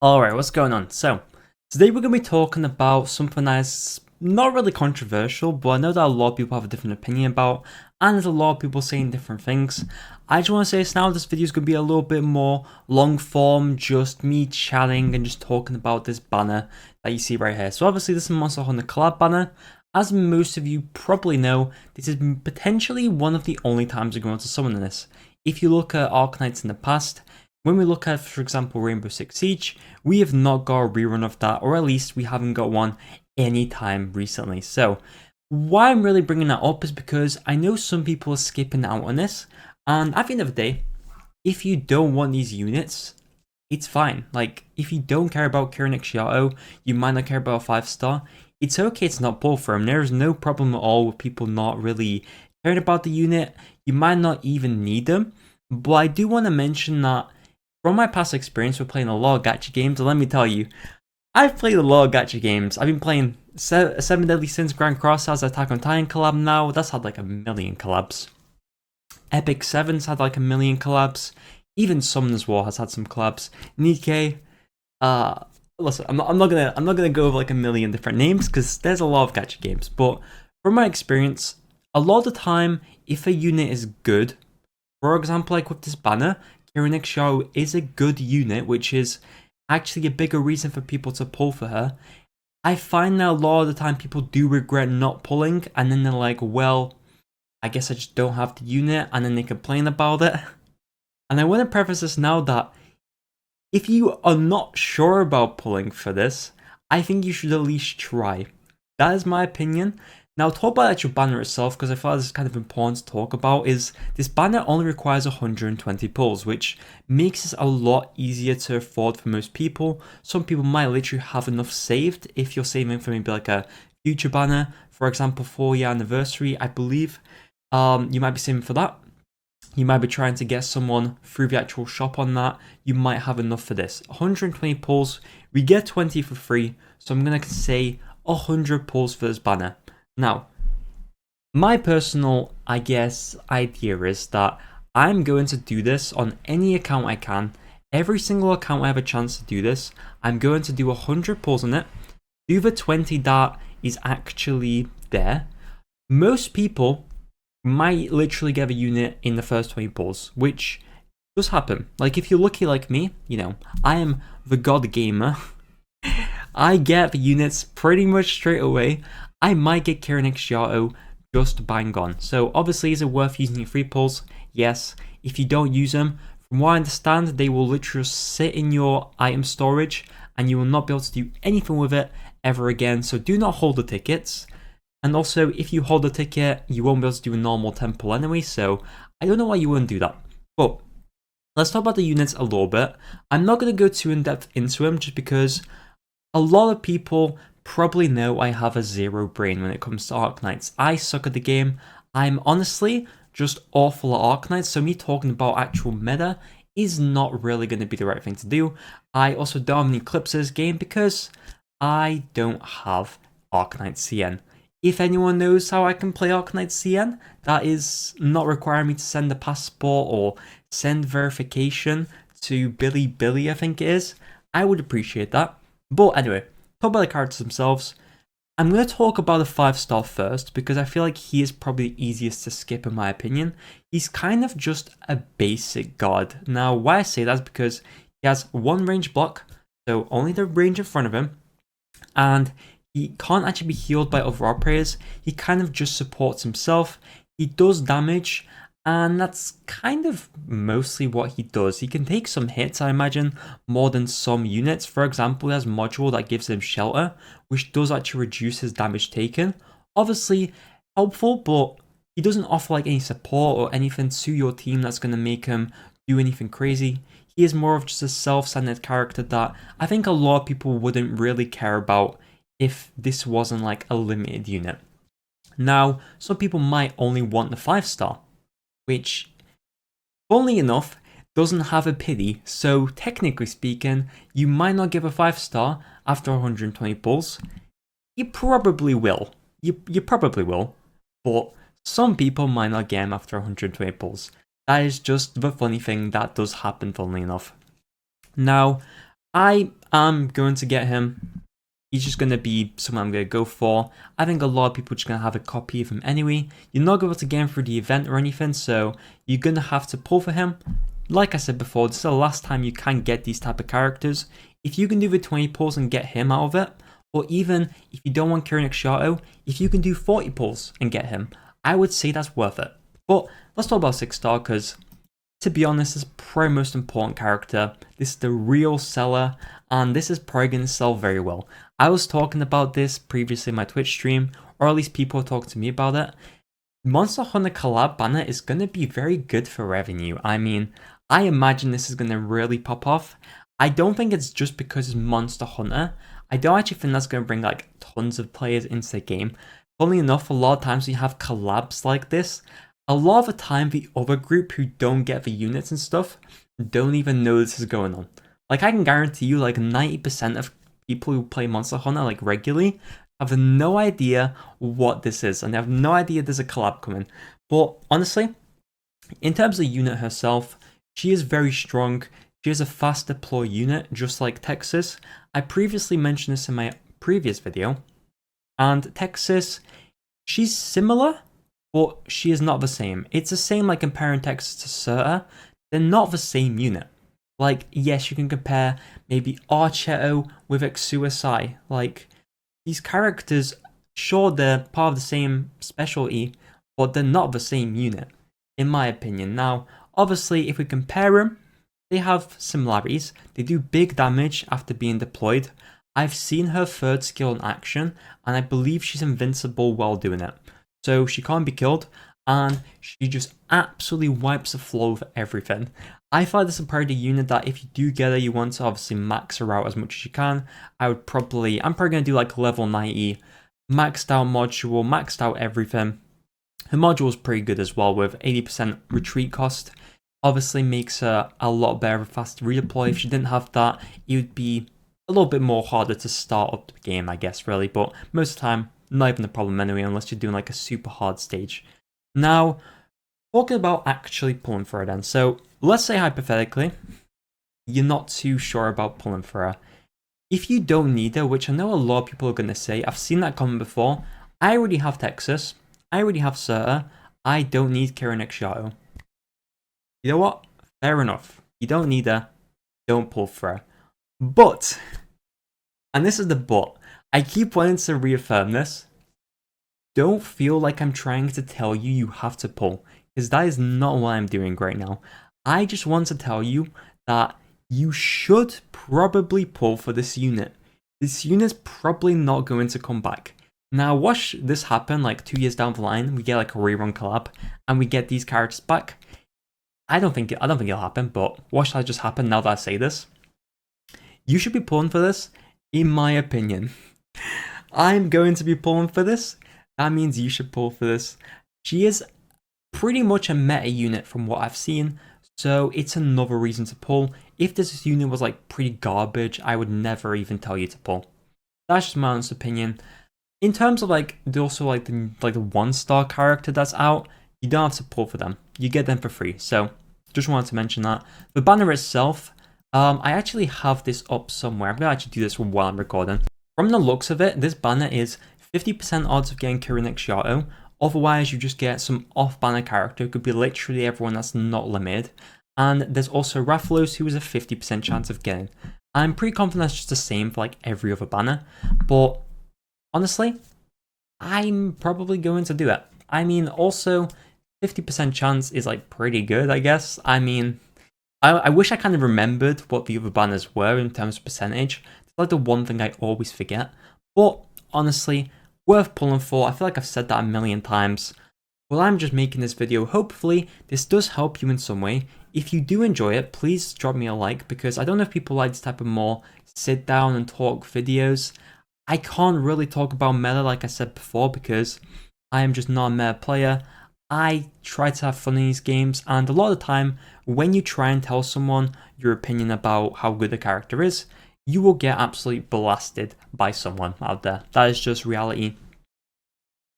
Alright, what's going on? So, today we're going to be talking about something that's not really controversial, but I know that a lot of people have a different opinion about, and there's a lot of people saying different things. I just want to say this now, this video is going to be a little bit more long form, just me chatting and just talking about this banner that you see right here. So obviously this is Monster Hunter Collab banner. As most of you probably know, this is potentially one of the only times you're going to summon this. If you look at Arknights in the past, when we look at, for example, Rainbow Six Siege, we have not got a rerun of that, or at least we haven't got one anytime recently. So, why I'm really bringing that up is because I know some people are skipping out on this, and at the end of the day, if you don't want these units, it's fine. Like, if you don't care about Kieran Xiao, you might not care about a 5-star, it's okay to not pull for him. There's no problem at all with people not really caring about the unit. You might not even need them, but I do want to mention that from my past experience with playing a lot of gacha games, and let me tell you, I've played a lot of gacha games. I've been playing 7 Deadly Sins Grand Cross has Attack on Titan collab now. That's had like a million collabs. Epic 7's had like a million collabs. Even Summoner's War has had some collabs. Nikkei. Listen, I'm not gonna go over like a million different names because there's a lot of gacha games. But from my experience, a lot of the time, if a unit is good, for example, like with this banner, Kieran Xiao is a good unit, which is actually a bigger reason for people to pull for her. I find that a lot of the time people do regret not pulling, and then they're like, well, I guess I just don't have the unit, and then they complain about it. And I want to preface this now that if you are not sure about pulling for this, I think you should at least try. That is my opinion. Now, talk about the actual banner itself, because I thought this is kind of important to talk about, is this banner only requires 120 pulls, which makes it a lot easier to afford for most people. Some people might literally have enough saved if you're saving for maybe like a future banner, for example, 4-year anniversary, I believe. You might be saving for that. You might be trying to get someone through the actual shop on that. You might have enough for this. 120 pulls, we get 20 for free, so I'm going to say 100 pulls for this banner. Now, my personal, I guess, idea is that I'm going to do this on any account I can. Every single account I have a chance to do this, I'm going to do 100 pulls on it. Do the 20 that is actually there. Most people might literally get a unit in the first 20 pulls, which does happen. Like, if you're lucky like me, you know, I am the god gamer. I get the units pretty much straight away. I might get Kieran Xiao just bang on. So obviously, is it worth using your free pulls? Yes. If you don't use them, from what I understand, they will literally sit in your item storage and you will not be able to do anything with it ever again. So do not hold the tickets. And also, if you hold the ticket, you won't be able to do a normal temple anyway. So I don't know why you wouldn't do that. But let's talk about the units a little bit. I'm not going to go too in depth into them just because a lot of people probably know I have a zero brain when it comes to Arknights. I suck at the game. I'm honestly just awful at Arknights, so me talking about actual meta is not really going to be the right thing to do. I also don't have any clips of this game because I don't have Arknights CN. If anyone knows how I can play Arknights CN, that is not requiring me to send a passport or send verification to Billy, I think it is, I would appreciate that. But anyway, talk about the characters themselves. I'm going to talk about a 5-star first because I feel like he is probably the easiest to skip in my opinion. He's kind of just a basic god. Now, why I say that is because he has one range block, so only the range in front of him, and he can't actually be healed by other operators. He kind of just supports himself. He does damage, and that's kind of mostly what he does. He can take some hits, I imagine, more than some units. For example, he has a module that gives him shelter, which does actually reduce his damage taken. Obviously helpful, but he doesn't offer like any support or anything to your team that's going to make him do anything crazy. He is more of just a self-centered character that I think a lot of people wouldn't really care about if this wasn't like a limited unit. Now, some people might only want the 5-star, which, funnily enough, doesn't have a pity, so technically speaking, you might not give a 5-star after 120 pulls. You probably will. You probably will, but some people might not get him after 120 pulls. That is just the funny thing that does happen, funnily enough. Now, I I'm going to get him. He's just going to be someone I'm going to go for. I think a lot of people are just going to have a copy of him anyway. You're not going to be able to get him through the event or anything, so you're going to have to pull for him. Like I said before, this is the last time you can get these type of characters. If you can do the 20 pulls and get him out of it, or even if you don't want Kieran Shadow, if you can do 40 pulls and get him, I would say that's worth it. But let's talk about 6-star, because to be honest, this is probably the most important character. This is the real seller, and this is probably going to sell very well. I was talking about this previously in my Twitch stream, or at least people talked to me about it. Monster Hunter Collab banner is going to be very good for revenue. I mean, I imagine this is going to really pop off. I don't think it's just because it's Monster Hunter. I don't actually think that's going to bring like tons of players into the game. Funnily enough, a lot of times when you have collabs like this, a lot of the time the other group who don't get the units and stuff don't even know this is going on. Like, I can guarantee you like 90% of people who play Monster Hunter like regularly have no idea what this is, and they have no idea there's a collab coming. But honestly, in terms of the unit herself, she is very strong. She is a fast deploy unit, just like Texas. I previously mentioned this in my previous video, and Texas, she's similar, but she is not the same. It's the same like comparing Texas to Serta. They're not the same unit. Like, yes, you can compare maybe Archetto with Exuasai. Like, these characters, sure, they're part of the same specialty, but they're not the same unit, in my opinion. Now, obviously, if we compare them, they have similarities. They do big damage after being deployed. I've seen her third skill in action, and I believe she's invincible while doing it. So she can't be killed, and she just absolutely wipes the floor with everything. I find this is probably the unit that if you do get her, you want to obviously max her out as much as you can. I'm probably going to do like level 90, maxed out module, maxed out everything. Her module is pretty good as well with 80% retreat cost. Obviously makes her a lot better with fast redeploy. If she didn't have that, it would be a little bit more harder to start up the game, I guess, really. But most of the time, not even a problem anyway, unless you're doing like a super hard stage. Now, talking about actually pulling for her then. So, let's say hypothetically, you're not too sure about pulling for her. If you don't need her, which I know a lot of people are going to say, I've seen that comment before. I already have Texas. I already have Serta. I don't need Kieran Shadow. You know what? Fair enough. You don't need her. Don't pull for her. But, and this is the but, I keep wanting to reaffirm this. Don't feel like I'm trying to tell you you have to pull, because that is not what I'm doing right now. I just want to tell you that you should probably pull for this unit. This unit's probably not going to come back. Now watch this happen like 2 years down the line, we get like a rerun collab, and we get these characters back. I don't think it'll happen, but watch that just happen now that I say this. You should be pulling for this, in my opinion. I'm going to be pulling for this. That means you should pull for this. She is pretty much a meta unit from what I've seen, so it's another reason to pull. If this unit was like pretty garbage, I would never even tell you to pull. That's just my honest opinion. In terms of like the 1-star character that's out, you don't have to pull for them. You get them for free. So just wanted to mention that. The banner itself, I actually have this up somewhere. I'm gonna actually do this while I'm recording. From the looks of it, this banner is 50% odds of getting Kieran Shadow. Otherwise, you just get some off-banner character. It could be literally everyone that's not limited. And there's also Rathalos, who is a 50% chance of getting. I'm pretty confident that's just the same for like every other banner. But honestly, I'm probably going to do it. I mean, also, 50% chance is like pretty good, I guess. I mean, I wish I kind of remembered what the other banners were in terms of percentage. It's like the one thing I always forget. But honestly, worth pulling for. I feel like I've said that a million times. Well, I'm just making this video. Hopefully, this does help you in some way. If you do enjoy it, please drop me a like, because I don't know if people like this type of more sit down and talk videos. I can't really talk about meta like I said before, because I am just not a meta player. I try to have fun in these games, and a lot of the time, when you try and tell someone your opinion about how good a character is, you will get absolutely blasted by someone out there. That is just reality.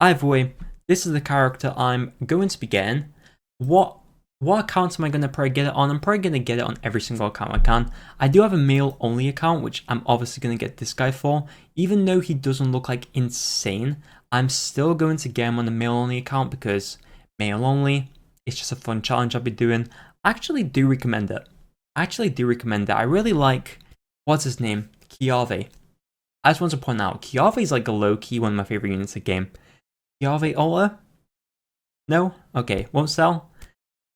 Either way, this is the character I'm going to be getting. What What account am I going to probably get it on? I'm probably going to get it on every single account I can. I do have a male only account, which I'm obviously going to get this guy for. Even though he doesn't look like insane, I'm still going to get him on the male only account because male only, it's just a fun challenge I'll be doing. I actually do recommend it. I really like, what's his name? Kiave. I just want to point out, Kiave is like a low-key one of my favorite units of the game. Kiave Ola? No? Okay, won't sell?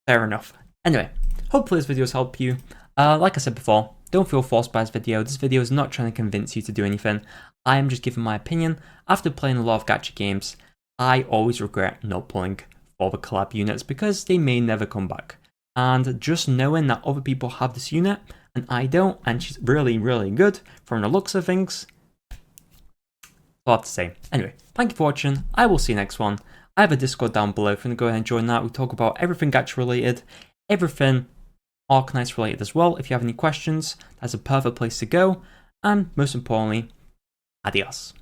Fair enough. Anyway, hopefully this video has helped you. Like I said before, don't feel forced by this video. This video is not trying to convince you to do anything. I am just giving my opinion. After playing a lot of gacha games, I always regret not pulling for the collab units because they may never come back. And just knowing that other people have this unit and I don't, and she's really, really good from the looks of things, a lot to say. Anyway, thank you for watching. I will see you next one. I have a Discord down below if you want to go ahead and join that. We talk about everything gacha related, everything Arknights related as well. If you have any questions, that's a perfect place to go. And most importantly, adios.